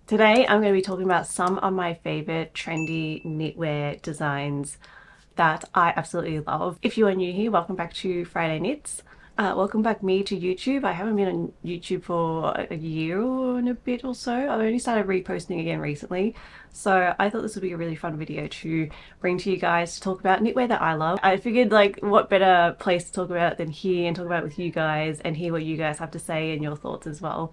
Today I'm going to be talking about some of my favorite trendy knitwear designs that I absolutely love. If you are new here, welcome back to Friday Knits. Welcome back me to YouTube. I haven't been on YouTube for a year and a bit or so. I've only started reposting again recently. So I thought this would be a really fun video to bring to you guys to talk about knitwear that I love. I figured like what better place to talk about it than here and talk about it with you guys and hear what you guys have to say and your thoughts as well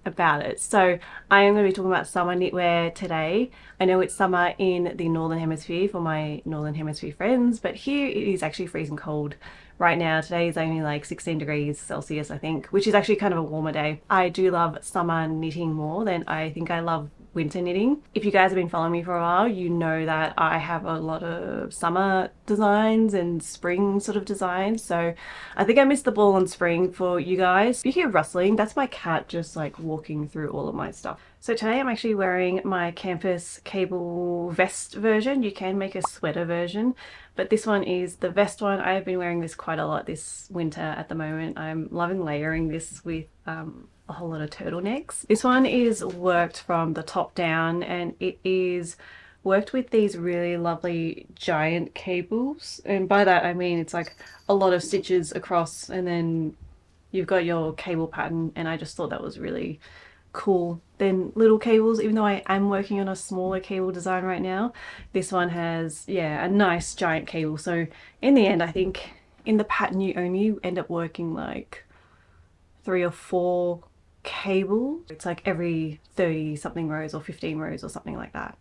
about it. So I am going to be talking about summer knitwear today. I know it's summer in the Northern Hemisphere for my Northern Hemisphere friends, but here it is actually freezing cold right now. Today is only like 16 degrees Celsius, I think, which is actually kind of a warmer day. I do love summer knitting more than I think I love winter knitting. If you guys have been following me for a while, you know that I have a lot of summer designs and spring sort of designs. So I think I missed the ball on spring for you guys. Speaking of rustling, that's my cat just like walking through all of my stuff. So today I'm actually wearing my campus cable vest version. You can make a sweater version, but this one is the vest one. I have been wearing this quite a lot this winter at the moment. I'm loving layering this with a whole lot of turtlenecks. This one is worked from the top down, and it is worked with these really lovely giant cables, and by that I mean it's like a lot of stitches across and then you've got your cable pattern, and I just thought that was really cool than little cables. Even though I am working on a smaller cable design right now, this one has, yeah, a nice giant cable. So in the end, I think in the pattern you only end up working like 3 or 4 cables. It's like every 30 something rows or 15 rows or something like that.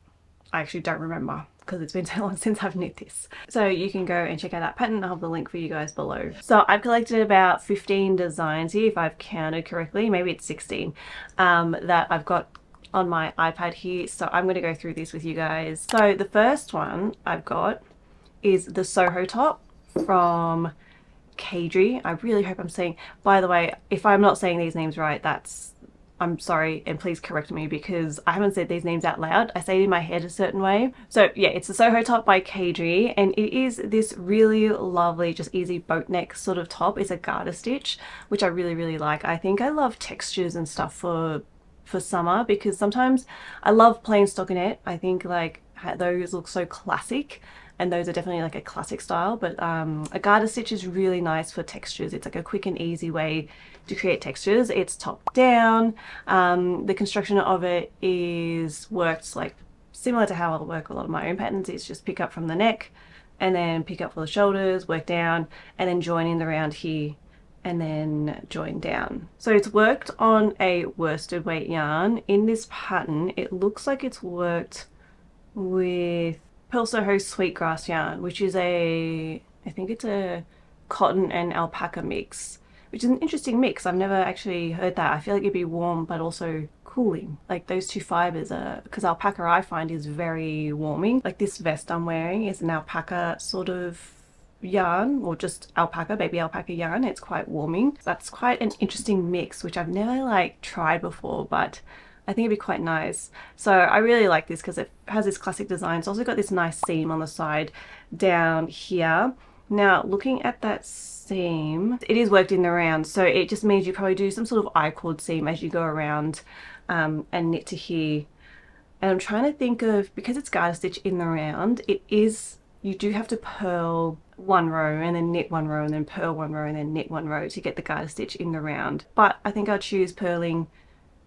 I actually don't remember because it's been so long since I've knit this. So you can go and check out that pattern. I'll have the link for you guys below. So I've collected about 15 designs here, if I've counted correctly. Maybe it's 16 that I've got on my iPad here. So I'm going to go through this with you guys. So the first one I've got is the Soho top from Caidree. I really hope I'm saying, by the way, if I'm not saying these names right, I'm sorry, and please correct me because I haven't said these names out loud. I say it in my head a certain way. So yeah, it's the Soho top by Caidree, and it is this really lovely, just easy boat neck sort of top. It's a garter stitch, which I really like. I think I love textures and stuff for summer because sometimes I love plain stockinette. I think like those look so classic, and those are definitely like a classic style, but a garter stitch is really nice for textures. It's like a quick and easy way to create textures. It's top down. The construction of it is worked like similar to how I work a lot of my own patterns. It's just pick up from the neck and then pick up for the shoulders, work down, and then join in the round here and then join down. So it's worked on a worsted weight yarn. In this pattern, it looks like it's worked with Pearl Soho Sweetgrass yarn, which is I think it's a cotton and alpaca mix, which is an interesting mix. I've never actually heard that. I feel like it'd be warm but also cooling. Like those two fibers are, because alpaca I find is very warming. Like this vest I'm wearing is an alpaca sort of yarn, or just alpaca, baby alpaca yarn. It's quite warming. So that's quite an interesting mix, which I've never like tried before, but I think it'd be quite nice. So I really like this because it has this classic design. It's also got this nice seam on the side down here. Now looking at that seam, it is worked in the round, so it just means you probably do some sort of I-cord seam as you go around and knit to here. And I'm trying to think of, because it's garter stitch in the round, you do have to purl 1 row and then knit 1 row and then purl 1 row and then knit 1 row to get the garter stitch in the round. But I think I'll choose purling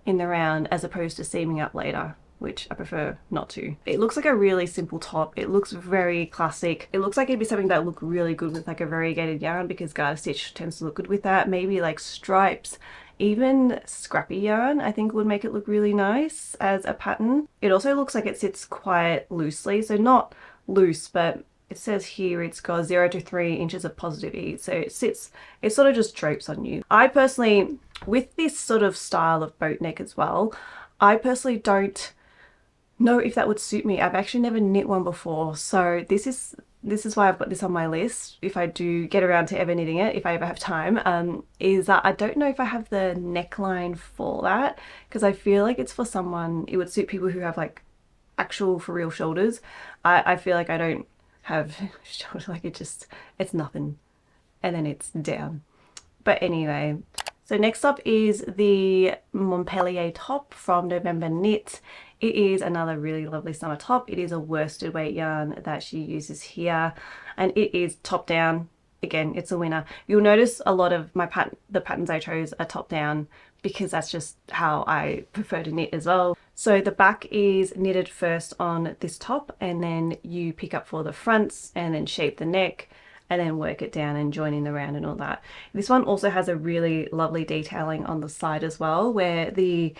in the round as opposed to seaming up later, which I prefer not to. It looks like a really simple top. It looks very classic. It looks like it'd be something that would look really good with like a variegated yarn, because garter stitch tends to look good with that. Maybe like stripes, even scrappy yarn I think would make it look really nice as a pattern. It also looks like it sits quite loosely, so not loose, but it says here it's got 0 to 3 inches of positive ease, so it sort of just drapes on you. I personally, with this sort of style of boat neck as well, I personally don't know if that would suit me. I've actually never knit one before, so this is why I've got this on my list if I do get around to ever knitting it, if I ever have time, is that I don't know if I have the neckline for that, because I feel like it's for someone, it would suit people who have like actual for real shoulders. I feel like I don't have shoulder, like it's nothing and then it's down. But anyway, So next up is the Montpellier top from November Knit. It is another really lovely summer top. It is a worsted weight yarn that she uses here, and it is top down. Again, it's a winner. You'll notice a lot of the patterns I chose are top down because that's just how I prefer to knit as well. So the back is knitted first on this top, and then you pick up for the fronts and then shape the neck and then work it down and join in the round and all that. This one also has a really lovely detailing on the side as well, where the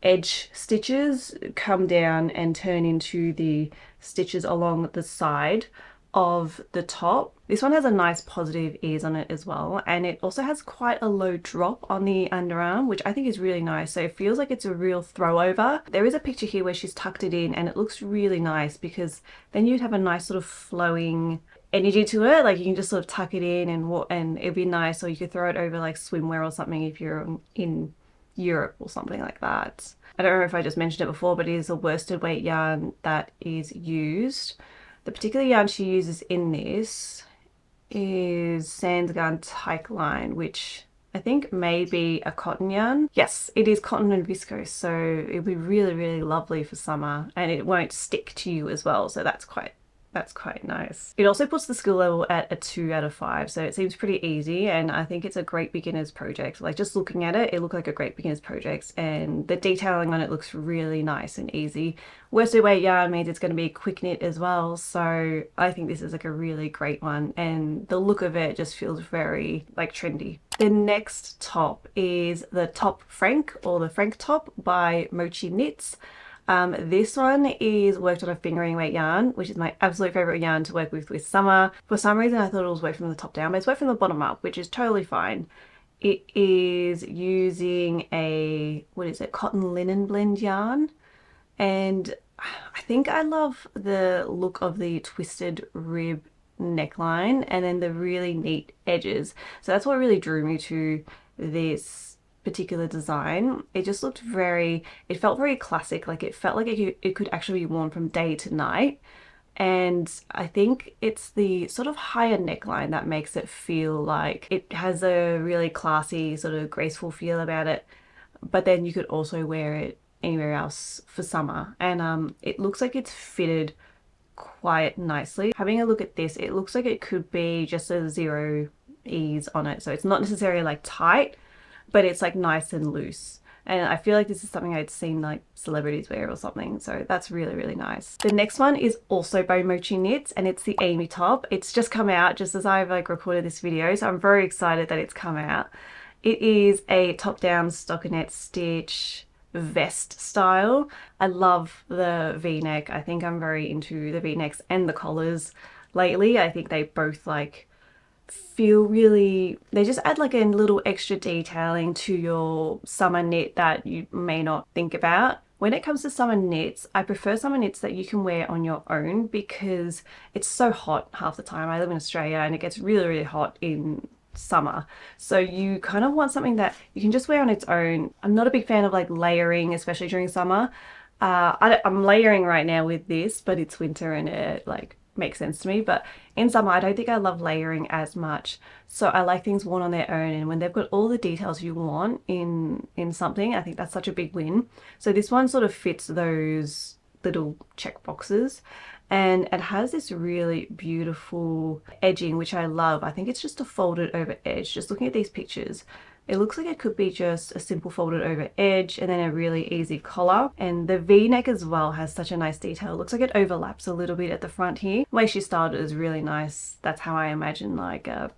edge stitches come down and turn into the stitches along the side of the top. This one has a nice positive ease on it as well, and it also has quite a low drop on the underarm, which I think is really nice. So it feels like it's a real throw over. There is a picture here where she's tucked it in, and it looks really nice because then you'd have a nice sort of flowing energy to it. Like you can just sort of tuck it in and it'd be nice, or you could throw it over like swimwear or something if you're in Europe or something like that. I don't know if I just mentioned it before, but it is a worsted weight yarn that is used. The particular yarn she uses in this is Sandsgarn Tyke Line, which I think may be a cotton yarn. Yes, it is cotton and viscose, so it'll be really, really lovely for summer, and it won't stick to you as well, so that's quite nice. It also puts the skill level at a 2 out of 5, so it seems pretty easy, and I think it's a great beginner's project. Like just looking at it, it looked like a great beginner's project, and the detailing on it looks really nice and easy. Worsted weight yarn means it's going to be quick knit as well, so I think this is like a really great one, and the look of it just feels very like trendy. The next top is the Top Frank, or the Frank top by Mochi Knits. This one is worked on a fingering weight yarn, which is my absolute favorite yarn to work with summer. For some reason, I thought it was worked from the top down, but it's worked from the bottom up, which is totally fine. It is using a, what is it, cotton linen blend yarn. And I think I love the look of the twisted rib neckline and then the really neat edges. So that's what really drew me to this particular design. It just looked it felt very classic. Like it felt like it could actually be worn from day to night. And I think it's the sort of higher neckline that makes it feel like it has a really classy sort of graceful feel about it. But then you could also wear it anywhere else for summer. And it looks like it's fitted quite nicely. Having a look at this, it looks like it could be just a zero ease on it. So it's not necessarily like tight, but it's like nice and loose. And I feel like this is something I'd seen like celebrities wear or something. So that's really, really nice. The next one is also by Mochi Knits, and it's the Amy top. It's just come out just as I've like recorded this video. So I'm very excited that it's come out. It is a top down stockinette stitch vest style. I love the V-neck. I think I'm very into the V-necks and the collars lately. I think they both like feel really, they just add like a little extra detailing to your summer knit that you may not think about. When it comes to summer knits, I prefer summer knits that you can wear on your own because it's so hot half the time. I live in Australia and it gets really, really hot in summer, so you kind of want something that you can just wear on its own. I'm not a big fan of like layering, especially during summer. I'm layering right now with this, but it's winter and it like makes sense to me. But in summer, I don't think I love layering as much, so I like things worn on their own, and when they've got all the details you want in something, I think that's such a big win. So this one sort of fits those little check boxes, and it has this really beautiful edging, which I love. I think it's just a folded over edge. Just looking at these pictures, it looks like it could be just a simple folded over edge and then a really easy collar. And the V-neck as well has such a nice detail. It looks like it overlaps a little bit at the front here. The way she styled it is really nice. That's how I imagine like a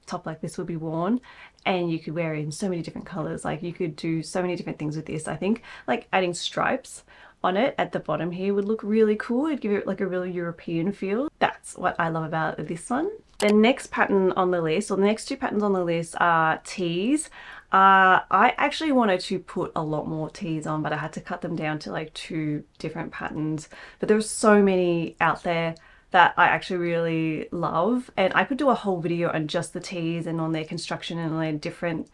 top like this would be worn, and you could wear it in so many different colors. Like you could do so many different things with this. I think like adding stripes on it at the bottom here would look really cool. It'd give it like a really European feel. That's what I love about this one. The next pattern on the list, or the next two patterns on the list, are tees. I actually wanted to put a lot more tees on, but I had to cut them down to like 2 different patterns. But there are so many out there that I actually really love, and I could do a whole video on just the tees and on their construction and on their different,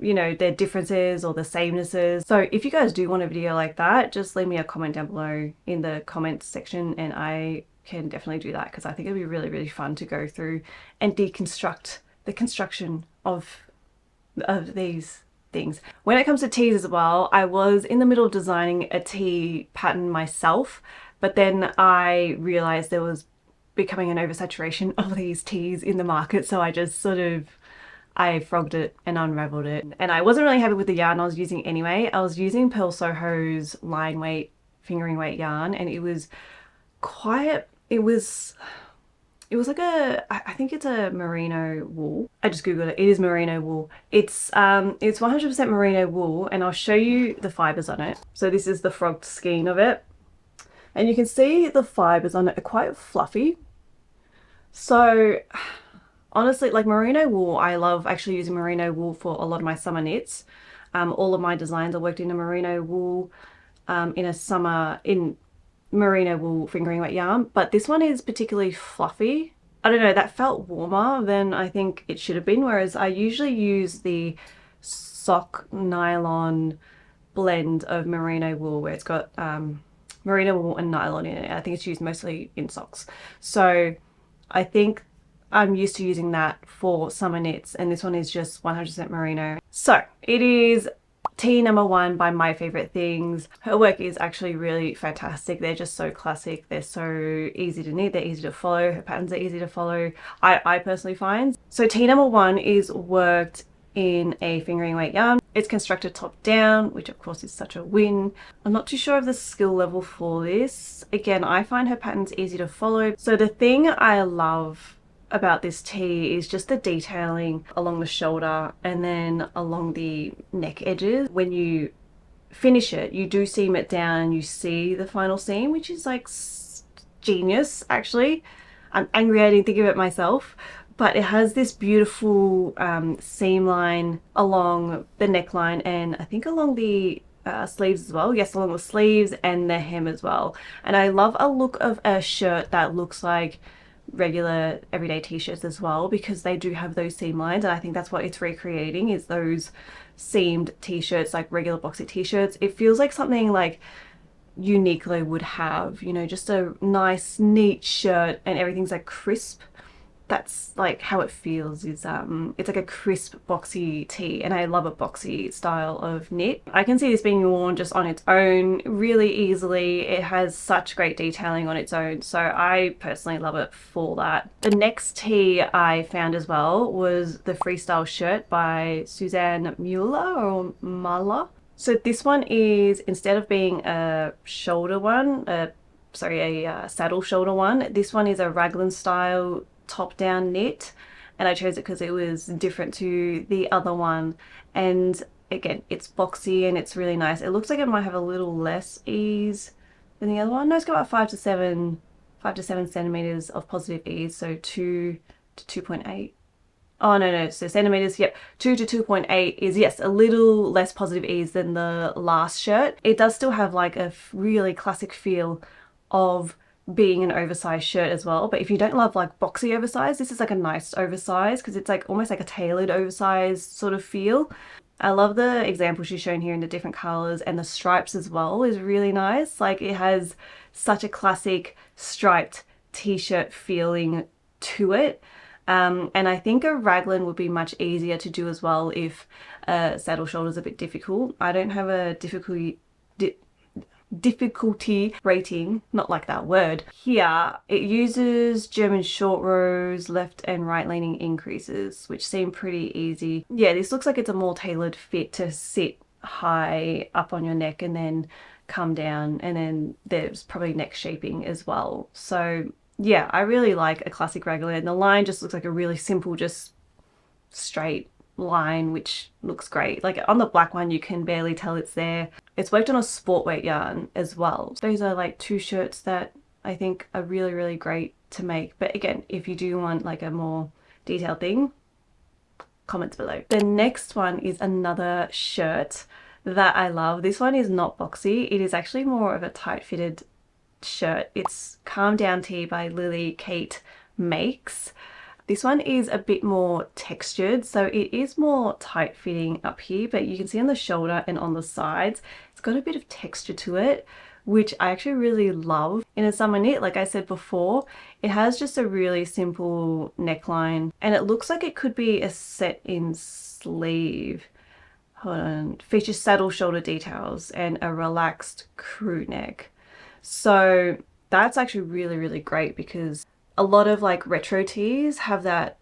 you know, their differences or the samenesses. So if you guys do want a video like that, just leave me a comment down below in the comments section and I can definitely do that, because I think it'd be really, really fun to go through and deconstruct the construction of of these things. When it comes to tees as well, I was in the middle of designing a tee pattern myself, but then I realized there was becoming an oversaturation of these tees in the market, so I just sort of I frogged it and unraveled it. And I wasn't really happy with the yarn I was using anyway. I was using Pearl Soho's line weight, fingering weight yarn, and it was quite, it was like a, I think it's a merino wool. I just googled it. It is merino wool. It's 100% merino wool, and I'll show you the fibers on it. So this is the frogged skein of it. And you can see the fibers on it are quite fluffy. So honestly, like merino wool, I love actually using merino wool for a lot of my summer knits. All of my designs are worked in a merino wool, in merino wool fingering weight yarn, but this one is particularly fluffy. I don't know, that felt warmer than I think it should have been, whereas I usually use the sock nylon blend of merino wool where it's got merino wool and nylon in it. I think it's used mostly in socks. So I think I'm used to using that for summer knits, and this one is just 100% merino. So it is tee number one by My Favorite Things. Her work is actually really fantastic. They're just so classic. They're so easy to knit. They're easy to follow. Her patterns are easy to follow, I personally find. So tee number one is worked in a fingering weight yarn. It's constructed top down, which of course is such a win. I'm not too sure of the skill level for this. Again, I find her patterns easy to follow. So the thing I love about this tee is just the detailing along the shoulder and then along the neck edges. When you finish it, you do seam it down and you see the final seam, which is like genius actually. I'm angry I didn't think of it myself, but it has this beautiful seam line along the neckline and I think along the sleeves as well. Yes, along the sleeves and the hem as well. And I love a look of a shirt that looks like regular everyday t-shirts as well, because they do have those seam lines, and I think that's what it's recreating, is those seamed t-shirts, like regular Boxy t-shirts. It feels like something like Uniqlo would have, you know, just a nice neat shirt and everything's like crisp. That's like how it feels. Is it's like a crisp boxy tee, and I love a boxy style of knit. I can see this being worn just on its own really easily. It has such great detailing on its own, so I personally love it for that. The next tee I found as well was the Freestyle shirt by Suzanne Muller or Muller. So this one is, instead of being a shoulder one, a saddle shoulder one, this one is a raglan style top down knit, and I chose it because it was different to the other one, and again it's boxy and it's really nice. It looks like it might have a little less ease than the other one. No, it's got about 5 to 7 centimeters of positive ease, so 2 to 2.8. Oh no, so centimeters, yep, 2 to 2.8 is, yes, a little less positive ease than the last shirt. It does still have like a really classic feel of being an oversized shirt as well, but if you don't love like boxy oversized, this is like a nice oversize because it's like almost like a tailored oversized sort of feel. I love the example she's shown here in the different colors, and the stripes as well is really nice. Like it has such a classic striped t-shirt feeling to it. And I think a raglan would be much easier to do as well if saddle shoulder is a bit difficult. I don't have a difficulty rating, not like that word. Here it uses German short rows, left and right leaning increases, which seem pretty easy. Yeah, this looks like it's a more tailored fit to sit high up on your neck and then come down, and then there's probably neck shaping as well. So yeah, I really like a classic raglan, and the line just looks like a really simple, just straight line, which looks great. Like on the black one you can barely tell it's there. It's worked on a sport weight yarn as well. Those are like two shirts that I think are really, really great to make. But again, if you do want like a more detailed thing, comments below. The next one is another shirt that I love. This one is not boxy. It is actually more of a tight fitted shirt. It's Calm Down Tee by Lily Kate Makes. This one is a bit more textured, so it is more tight fitting up here, but you can see on the shoulder and on the sides it's got a bit of texture to it, which I actually really love. In a summer knit, like I said before, it has just a really simple neckline and it looks like it could be a set-in sleeve. Hold on. Features saddle shoulder details and a relaxed crew neck. So that's actually really, really great because a lot of like retro tees have a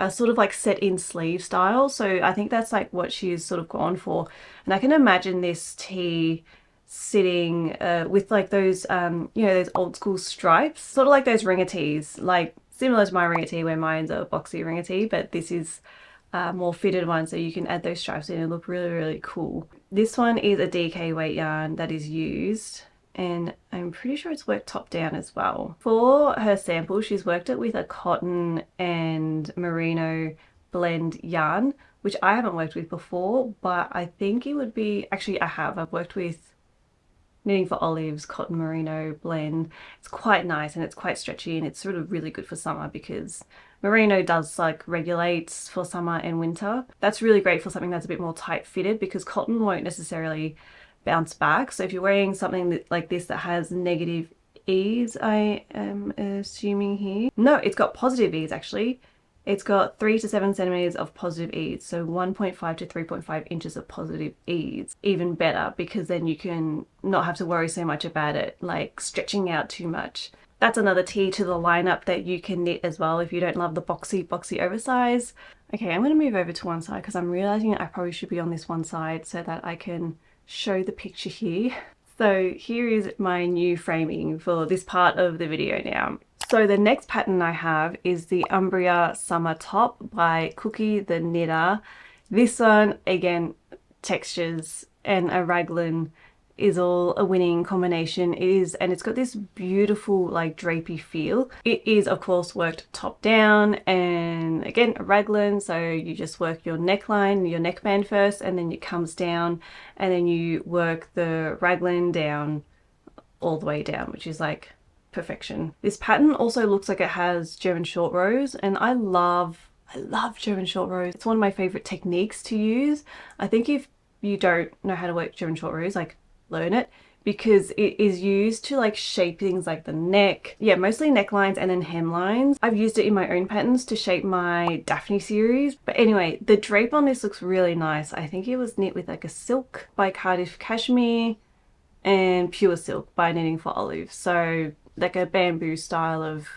sort of like set-in sleeve style. So I think that's like what she's sort of gone for. And I can imagine this tee sitting with like those, you know, those old school stripes, sort of like those ringer tees, like similar to my ringer tee where mine's a boxy ringer tee, but this is more fitted one, so you can add those stripes in and look really, really cool. This one is a DK weight yarn that is used, and I'm pretty sure it's worked top down as well. For her sample, she's worked it with a cotton and merino blend yarn, which I haven't worked with before, but I think it would be, actually I have, I've worked with Knitting for Olives cotton merino blend. It's quite nice and it's quite stretchy and it's sort of really good for summer because merino does like regulates for summer and winter. That's really great for something that's a bit more tight fitted because cotton won't necessarily bounce back. So if you're wearing something that, like this, that has negative ease, I am assuming here. No, it's got positive ease actually. It's got 3 to 7 centimeters of positive ease, so 1.5 to 3.5 inches of positive ease. Even better because then you can not have to worry so much about it like stretching out too much. That's another tee to the lineup that you can knit as well if you don't love the boxy oversize. Okay, I'm going to move over to one side because I'm realizing I probably should be on this one side so that I can show the picture here. So here is my new framing for this part of the video now. So the next pattern I have is the Umbria Summer Top by Cookie the Knitter. This one, again, textures and a raglan is all a winning combination. It is, and it's got this beautiful like drapey feel. It is of course worked top down, and again a raglan, so you just work your neckline, your neckband first, and then it comes down, and then you work the raglan down all the way down, which is like perfection. This pattern also looks like it has German short rows, and I love German short rows. It's one of my favorite techniques to use. I think if you don't know how to work German short rows, like learn it, because it is used to like shape things like the neck. Yeah, mostly necklines and then hemlines. I've used it in my own patterns to shape my Daphne series. But anyway, the drape on this looks really nice. I think it was knit with like a silk by Cardiff Cashmere and pure silk by Knitting for Olives. So like a bamboo style of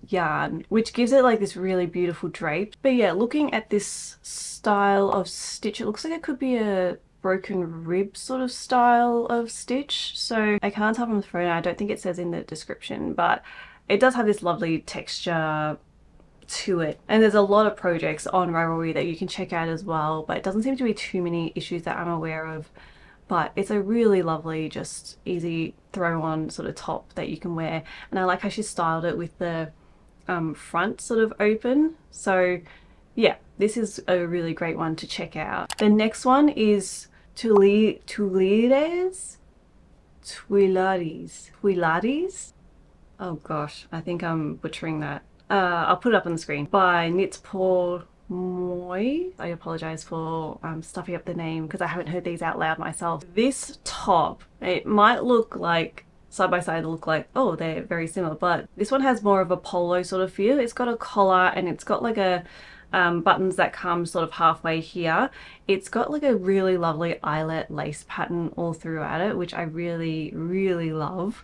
yarn, which gives it like this really beautiful drape. But yeah, looking at this style of stitch, it looks like it could be a broken rib sort of style of stitch. So I can't tell from the photo, I don't think it says in the description, but it does have this lovely texture to it. And there's a lot of projects on Ravelry that you can check out as well, but it doesn't seem to be too many issues that I'm aware of. But it's a really lovely, just easy throw on sort of top that you can wear. And I like how she styled it with the front sort of open. So yeah, this is a really great one to check out. The next one is Tuileries. Oh gosh, I think I'm butchering that. I'll put it up on the screen. By Knits Pour Moi. I apologize for stuffing up the name because I haven't heard these out loud myself. This top, it might look like side by side, look like, oh, they're very similar, but this one has more of a polo sort of feel. It's got a collar and it's got like a buttons that come sort of halfway here. It's got like a really lovely eyelet lace pattern all throughout it, which I really, really love.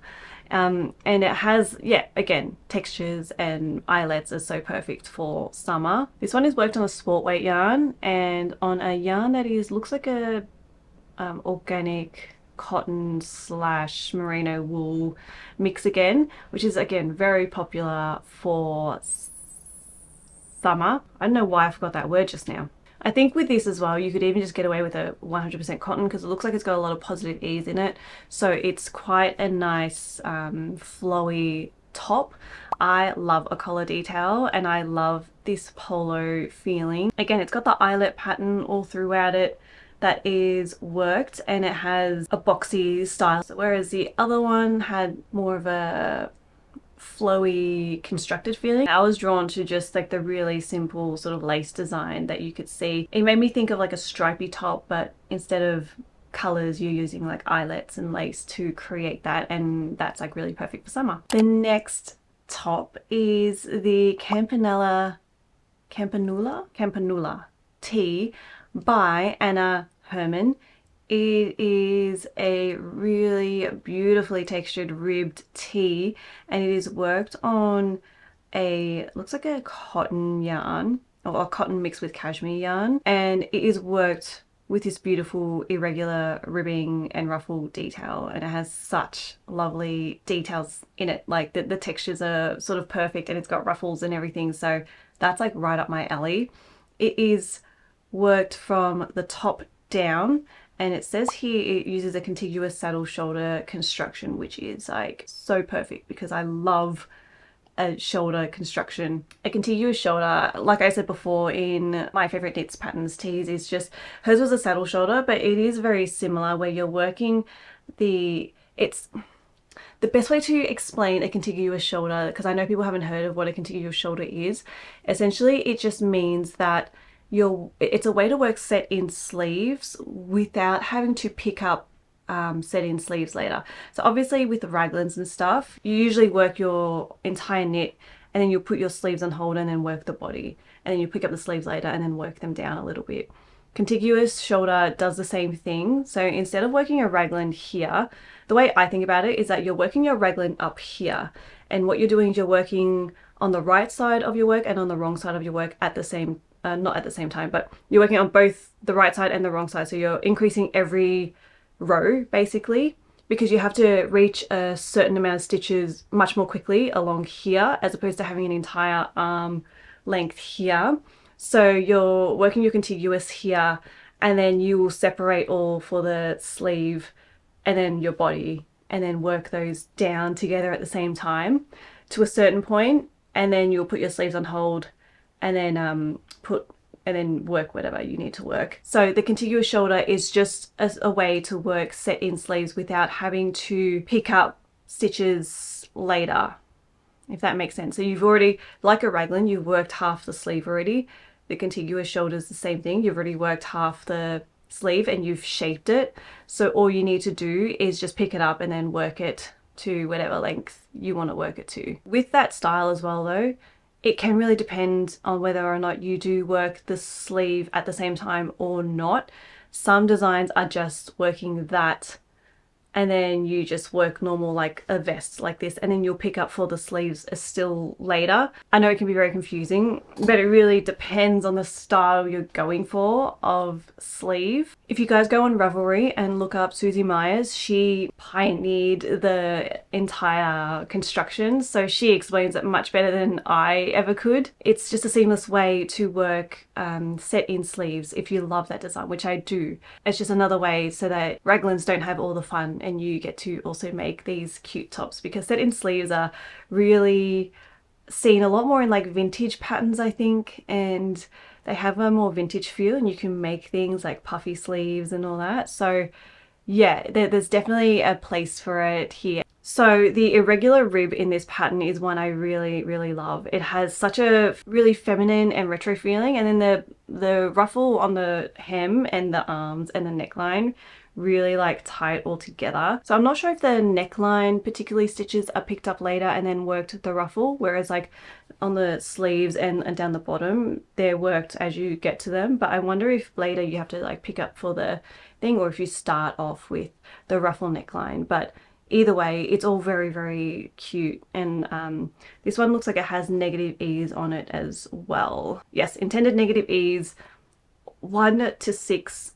And it has, yeah, again, textures, and eyelets are so perfect for summer. This one is worked on a sport weight yarn and on a yarn that is, looks like a organic cotton slash merino wool mix again, which is again very popular for summer. I don't know why I forgot that word just now. I think with this as well, you could even just get away with a 100% cotton because it looks like it's got a lot of positive ease in it. So it's quite a nice flowy top. I love a collar detail and I love this polo feeling. Again, it's got the eyelet pattern all throughout it that is worked, and it has a boxy style, whereas the other one had more of a flowy constructed feeling. I was drawn to just like the really simple sort of lace design that you could see. It made me think of like a stripy top, but instead of colors, you're using like eyelets and lace to create that, and that's like really perfect for summer. The next top is the Campanula tee by Anna Herman. It is a really beautifully textured ribbed tee, and it is worked on a, looks like a cotton yarn, or a cotton mixed with cashmere yarn, and it is worked with this beautiful irregular ribbing and ruffle detail, and it has such lovely details in it. Like the textures are sort of perfect, and it's got ruffles and everything, so that's like right up my alley. It is worked from the top down, and it says here it uses a contiguous saddle shoulder construction, which is like so perfect because I love a shoulder construction. A contiguous shoulder, like I said before in my favorite knits patterns tees, is just, hers was a saddle shoulder, but it is very similar where you're working it's the best way to explain a contiguous shoulder, because I know people haven't heard of what a contiguous shoulder is. Essentially it just means that it's a way to work set in sleeves without having to pick up set in sleeves later. So obviously with the raglans and stuff, you usually work your entire knit and then you'll put your sleeves on hold and then work the body, and then you pick up the sleeves later and then work them down a little bit. Contiguous shoulder does the same thing. So instead of working a raglan here, the way I think about it is that you're working your raglan up here, and what you're doing is you're working on the right side of your work and on the wrong side of your work at the same not at the same time, but you're working on both the right side and the wrong side. So you're increasing every row basically, because you have to reach a certain amount of stitches much more quickly along here as opposed to having an entire arm length here. So you're working your contiguous here, and then you will separate all for the sleeve and then your body, and then work those down together at the same time to a certain point, and then you'll put your sleeves on hold and then work whatever you need to work. So the contiguous shoulder is just a way to work set in sleeves without having to pick up stitches later, if that makes sense. So you've already, like a raglan, you've worked half the sleeve already. The contiguous shoulder is the same thing. You've already worked half the sleeve and you've shaped it. So all you need to do is just pick it up and then work it to whatever length you want to work it to. With that style as well though, it can really depend on whether or not you do work the sleeve at the same time or not. Some designs are just working that, and then you just work normal like a vest like this, and then you'll pick up for the sleeves still later. I know it can be very confusing, but it really depends on the style you're going for of sleeve. If you guys go on Ravelry and look up Susie Myers, she pioneered the entire construction, so she explains it much better than I ever could. It's just a seamless way to work set in sleeves if you love that design, which I do. It's just another way so that raglans don't have all the fun and you get to also make these cute tops, because set in sleeves are really seen a lot more in like vintage patterns, I think, and they have a more vintage feel, and you can make things like puffy sleeves and all that. So yeah, there's definitely a place for it here. So the irregular rib in this pattern is one I really love. It has such a really feminine and retro feeling, and then the ruffle on the hem and the arms and the neckline really like tie it all together. So I'm not sure if the neckline particularly stitches are picked up later and then worked the ruffle, whereas like on the sleeves and down the bottom they're worked as you get to them. But I wonder if later you have to like pick up for the thing, or if you start off with the ruffle neckline. But either way, it's all very cute, and this one looks like it has negative ease on it as well. Yes, intended negative ease 1 to 6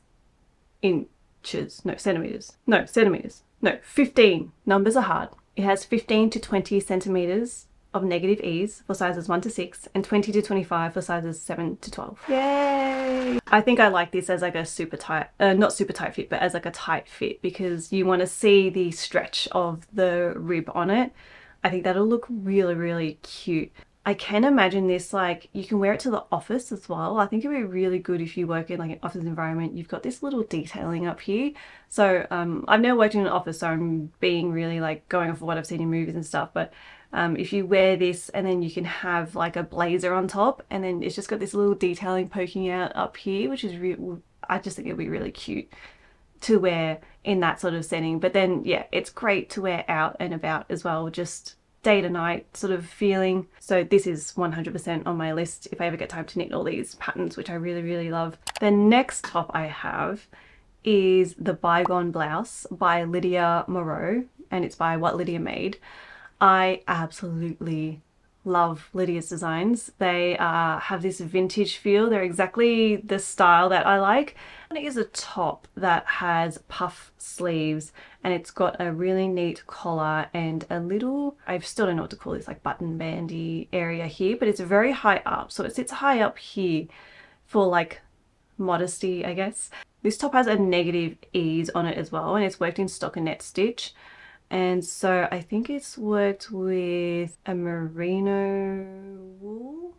centimeters. No, 15. Numbers are hard. It has 15 to 20 centimeters of negative ease for sizes 1 to 6 and 20 to 25 for sizes 7 to 12. Yay! I think I like this as like a super tight, not super tight fit, but as like a tight fit, because you want to see the stretch of the rib on it. I think that'll look really cute. I can imagine this, like, you can wear it to the office as well. I think it'd be really good if you work in like an office environment. You've got this little detailing up here. So I've never worked in an office, so I'm being really like going off of what I've seen in movies and stuff. But if you wear this and then you can have like a blazer on top, and then it's just got this little detailing poking out up here, which is I just think it'll be really cute to wear in that sort of setting. But then yeah, it's great to wear out and about as well, just day to night sort of feeling. So this is 100% on my list if I ever get time to knit all these patterns, which I really love. The next top I have is the Bygone blouse by Lydia Moreau, and it's by What Lydia Made. I absolutely love Lydia's designs. They have this vintage feel. They're exactly the style that I like. And it is a top that has puff sleeves, and it's got a really neat collar and a little, I still don't know what to call this, like button bandy area here, but it's very high up. So it sits high up here for like modesty, I guess. This top has a negative ease on it as well, and it's worked in stockinette stitch. And so I think it's worked with a merino wool.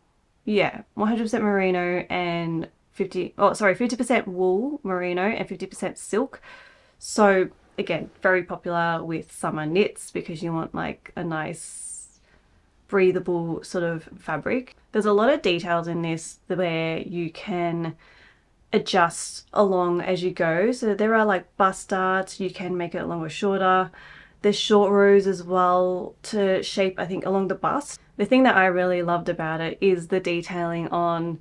Yeah, 100% merino and 50% wool merino and 50% silk. So again, very popular with summer knits because you want like a nice breathable sort of fabric. There's a lot of details in this where you can adjust along as you go. So there are like bust darts, you can make it long or shorter. There's short rows as well to shape, I think, along the bust. The thing that I really loved about it is the detailing on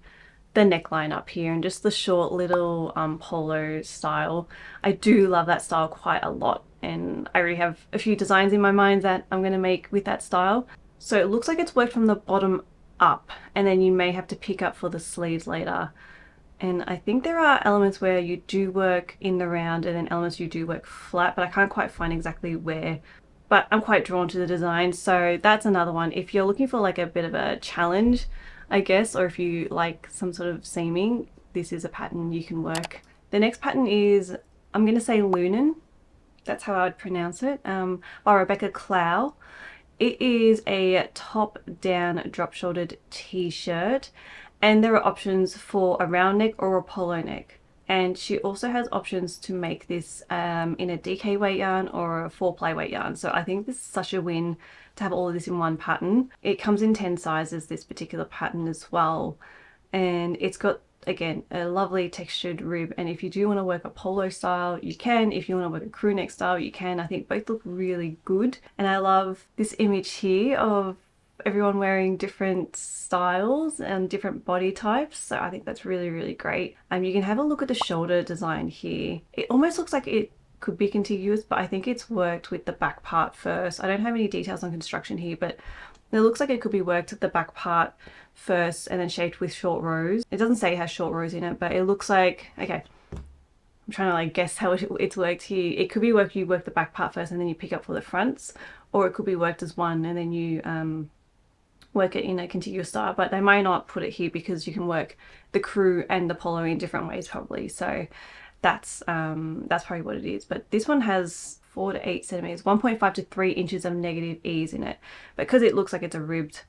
the neckline up here and just the short little polo style. I do love that style quite a lot, and I already have a few designs in my mind that I'm going to make with that style. So it looks like it's worked from the bottom up, and then you may have to pick up for the sleeves later. And I think there are elements where you do work in the round and then elements you do work flat, but I can't quite find exactly where. But I'm quite drawn to the design, so that's another one. If you're looking for like a bit of a challenge, I guess, or if you like some sort of seaming, this is a pattern you can work. The next pattern is, I'm going to say Lunan. That's how I would pronounce it, by Rebecca Clow. It is a top-down drop-shouldered t-shirt, and there are options for a round neck or a polo neck. And she also has options to make this in a DK weight yarn or a 4-ply weight yarn. So I think this is such a win to have all of this in one pattern. It comes in 10 sizes, this particular pattern as well. And it's got, again, a lovely textured rib. And if you do want to work a polo style, you can. If you want to work a crew neck style, you can. I think both look really good. And I love this image here of everyone wearing different styles and different body types, so I think that's really great. You can have a look at the shoulder design here. It almost looks like it could be contiguous, but I think it's worked with the back part first. I don't have any details on construction here, but it looks like it could be worked at the back part first and then shaped with short rows. It doesn't say it has short rows in it, but it looks like, okay, I'm trying to like guess how it's worked here. It could be worked, you work the back part first and then you pick up for the fronts, or it could be worked as one and then you work it in a contiguous style, but they may not put it here because you can work the crew and the polo in different ways probably. So that's probably what it is. But this one has 4 to 8 centimeters, 1.5 to 3 inches of negative ease in it. But because it looks like it's a ribbed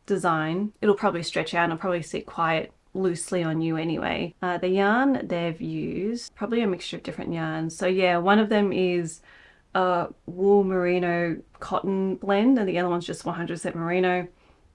design, it'll probably stretch out and it'll probably sit quite loosely on you anyway. The yarn they've used, probably a mixture of different yarns. So yeah, one of them is a wool merino cotton blend and the other one's just 100% merino.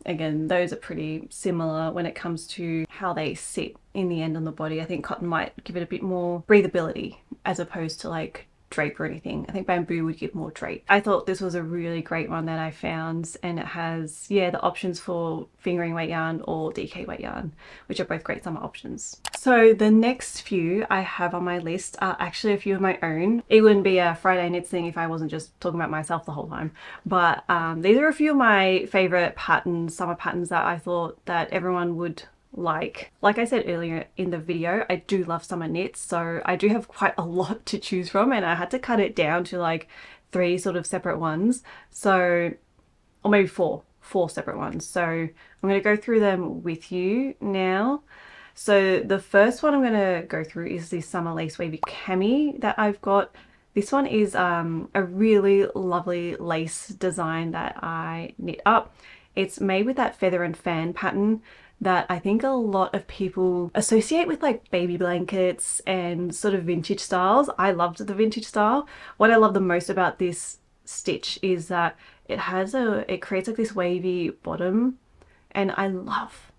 Again, those are pretty similar when it comes to how they sit in the end on the body. I think cotton might give it a bit more breathability as opposed to like drape or anything. I think bamboo would give more drape. I thought this was a really great one that I found, and it has, yeah, the options for fingering weight yarn or DK weight yarn, which are both great summer options. So the next few I have on my list are actually a few of my own. It wouldn't be a Friday knits thing if I wasn't just talking about myself the whole time, but these are a few of my favorite patterns, summer patterns that I thought that everyone would like I said earlier in the video, I do love summer knits, so I do have quite a lot to choose from, and I had to cut it down to like 3 sort of separate ones, so, or maybe four separate ones. So I'm going to go through them with you now. So the first one I'm going to go through is this summer lace wavy cami that I've got. This one is a really lovely lace design that I knit up. It's made with that feather and fan pattern that I think a lot of people associate with like baby blankets and sort of vintage styles. I loved the vintage style. What I love the most about this stitch is that it creates like this wavy bottom, and I love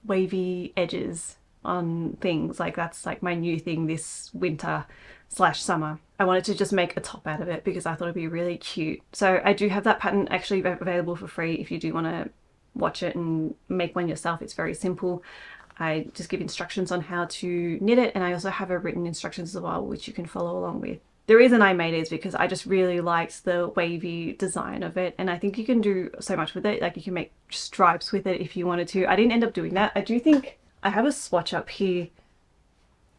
wavy edges on things. Like that's like my new thing this winter. slash summer. I wanted to just make a top out of it because I thought it'd be really cute. So I do have that pattern actually available for free if you do want to watch it and make one yourself. It's very simple. I just give instructions on how to knit it, and I also have a written instructions as well, which you can follow along with. The reason I made it is because I just really liked the wavy design of it, and I think you can do so much with it. Like you can make stripes with it if you wanted to. I didn't end up doing that. I do think I have a swatch up here.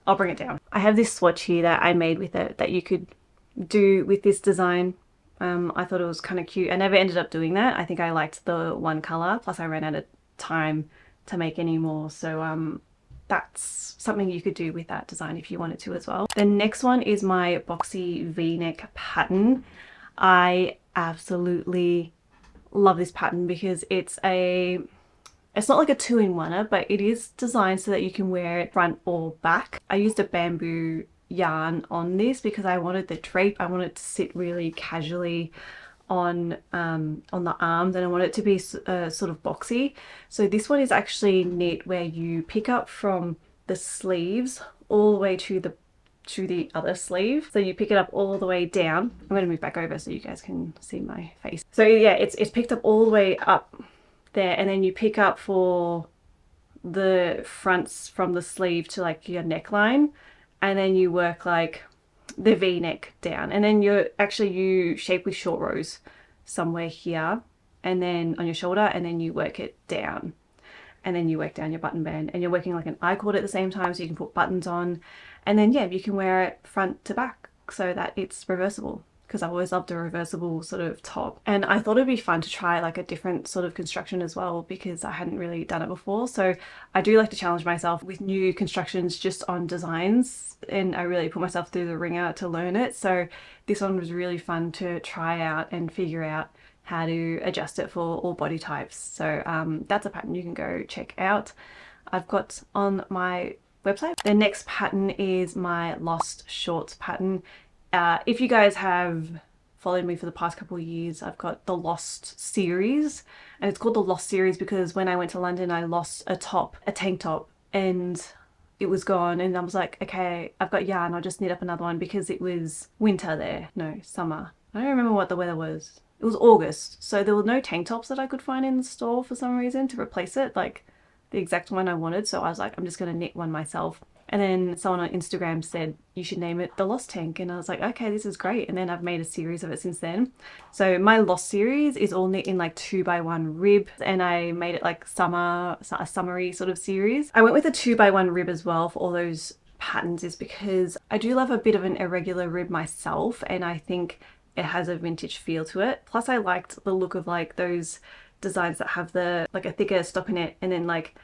I'll bring it down. I have this swatch here that I made with it that you could do with this design. I thought it was kind of cute. I never ended up doing that. I think I liked the one color, plus I ran out of time to make any more. So that's something you could do with that design if you wanted to as well. The next one is my Boxy V-neck pattern. I absolutely love this pattern because it's not like a two-in-one, but it is designed so that you can wear it front or back. I used a bamboo yarn on this because I wanted the drape. I wanted it to sit really casually on the arms, and I want it to be sort of boxy. So this one is actually knit where you pick up from the sleeves all the way to the other sleeve. So you pick it up all the way down. I'm going to move back over so you guys can see my face. So yeah, it's picked up all the way up there, and then you pick up for the fronts from the sleeve to like your neckline, and then you work like the V-neck down, and then you shape with short rows somewhere here and then on your shoulder, and then you work it down, and then you work down your button band, and you're working like an I-cord at the same time so you can put buttons on, and then yeah, you can wear it front to back so that it's reversible, because I've always loved a reversible sort of top. And I thought it'd be fun to try like a different sort of construction as well, because I hadn't really done it before. So I do like to challenge myself with new constructions just on designs, and I really put myself through the ringer to learn it. So this one was really fun to try out and figure out how to adjust it for all body types. So that's a pattern you can go check out. I've got on my website. The next pattern is my Lost Shorts pattern. If you guys have followed me for the past couple of years, I've got the Lost series, and it's called the Lost series because when I went to London I lost a tank top, and it was gone, and I was like, okay, I've got yarn, I'll just knit up another one, because it was winter there. No, summer. I don't remember what the weather was. It was August, so there were no tank tops that I could find in the store for some reason to replace it, like the exact one I wanted. So I was like, I'm just gonna knit one myself. And then someone on Instagram said you should name it the Lost Tank, and I was like, okay, this is great. And then I've made a series of it since then. So my Lost series is all knit in like 2x1 rib, and I made it like a summery sort of series. I went with a 2x1 rib as well for all those patterns is because I do love a bit of an irregular rib myself, and I think it has a vintage feel to it. Plus I liked the look of like those designs that have the like a thicker stockinette, and then like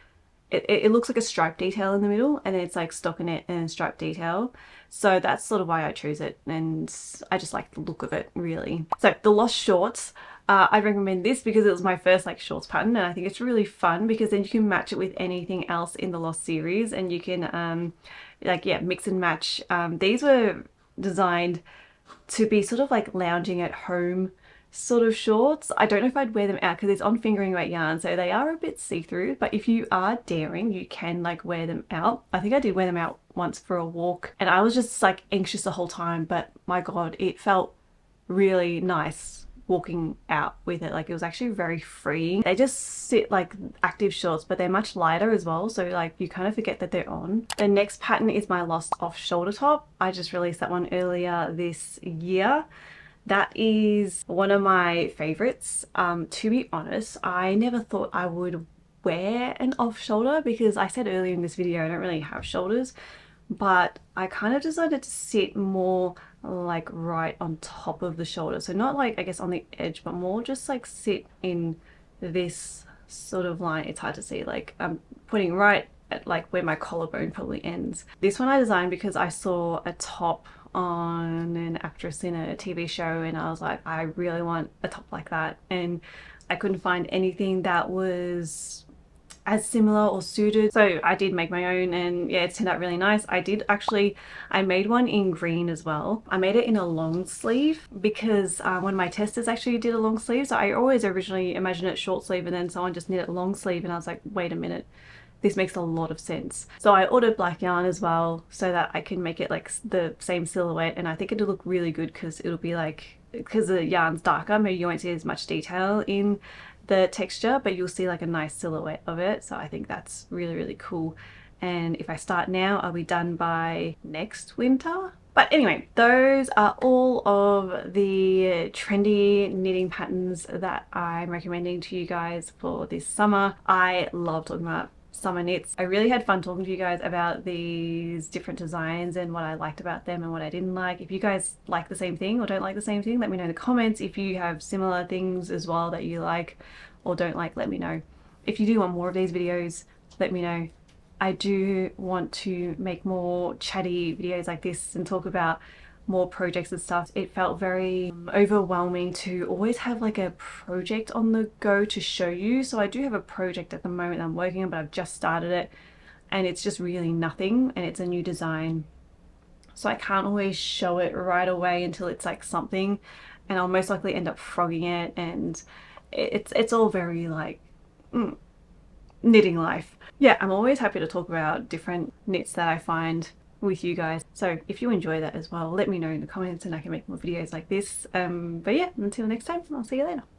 it looks like a stripe detail in the middle, and then it's like stockinette and stripe detail. So that's sort of why I chose it, and I just like the look of it really. So the Lost Shorts, I'd recommend this because it was my first like shorts pattern, and I think it's really fun because then you can match it with anything else in the Lost series, and you can like yeah, mix and match. These were designed to be sort of like lounging at home sort of shorts. I don't know if I'd wear them out because it's on fingering weight yarn, so they are a bit see-through, but if you are daring, you can like wear them out. I think I did wear them out once for a walk, and I was just like anxious the whole time, but my god, it felt really nice walking out with it. Like it was actually very freeing. They just sit like active shorts, but they're much lighter as well, so like you kind of forget that they're on. The next pattern is my Lost Off Shoulder top. I just released that one earlier this year. That is one of my favorites. To be honest, I never thought I would wear an off shoulder because I said earlier in this video I don't really have shoulders, but I kind of decided to sit more like right on top of the shoulder. So not like I guess on the edge, but more just like sit in this sort of line. It's hard to see, like I'm putting right at like where my collarbone probably ends. This one I designed because I saw a top on an actress in a TV show, and I was like, I really want a top like that, and I couldn't find anything that was as similar or suited, so I did make my own, and yeah, it turned out really nice. I made one in green as well. I made it in a long sleeve because one of my testers actually did a long sleeve, so I always originally imagined it short sleeve, and then someone just knit it long sleeve, and I was like, wait a minute, this makes a lot of sense. So I ordered black yarn as well so that I can make it like the same silhouette, and I think it'll look really good because it'll be like, because the yarn's darker, maybe you won't see as much detail in the texture, but you'll see like a nice silhouette of it. So I think that's really, really cool. And if I start now, I'll be done by next winter. But anyway, those are all of the trendy knitting patterns that I'm recommending to you guys for this summer. I love talking about summer knits. I really had fun talking to you guys about these different designs and what I liked about them and what I didn't like. If you guys like the same thing or don't like the same thing, let me know in the comments. If you have similar things as well that you like or don't like, let me know. If you do want more of these videos, let me know. I do want to make more chatty videos like this and talk about more projects and stuff. It felt very overwhelming to always have like a project on the go to show you. So I do have a project at the moment I'm working on, but I've just started it and it's just really nothing, and it's a new design. So I can't always show it right away until it's like something, and I'll most likely end up frogging it, and it's all very like knitting life. Yeah, I'm always happy to talk about different knits that I find with you guys. So if you enjoy that as well, let me know in the comments and I can make more videos like this. But yeah, until next time, I'll see you later.